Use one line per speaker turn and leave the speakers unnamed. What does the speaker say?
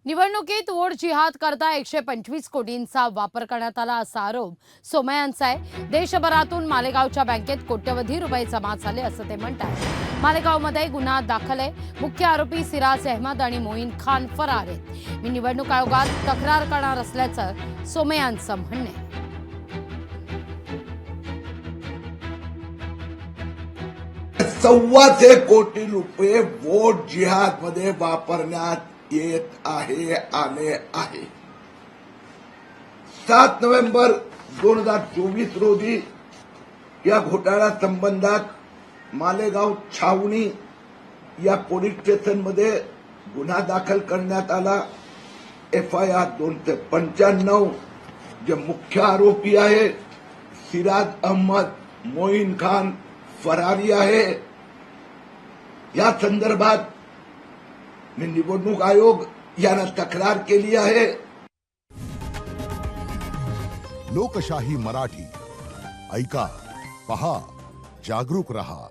निवडणुकीत वोट जिहाद करता 125 कोटींचा वापर करण्यात आला असा आरोप सोमय्यांचा आहे। देशभरातून मालेगावच्या बँकेत कोट्यवधी रुपये जमा झाले असं ते म्हणतात। मालेगावमध्ये गुन्हा दाखल आहे। मुख्य आरोपी सिराज अहमद आणि मोईन खान फरार आहेत। मी निवडणूक आयोगात तक्रार करणार असल्याचं सोमय्यांचं म्हणणं आहे।
सव्वाशे कोटी रुपये वोट जिहाद मध्ये वापरण्यात येत आले आहे। 7 नोव्हेंबर 2024 रोजी या घोटाळा संबंधात मालेगाव छावणी या पोलीस स्टेशनमध्ये गुन्हा दाखल करण्यात आला। FIR 295। जे मुख्य आरोपी आहे सिराज अहमद, मोईन खान फरारी आहे। या संदर्भात मी निवडणूक आयोग यांना तक्रार केली आहे।
लोकशाही मराठी ऐका, पहा, जागरूक रहा।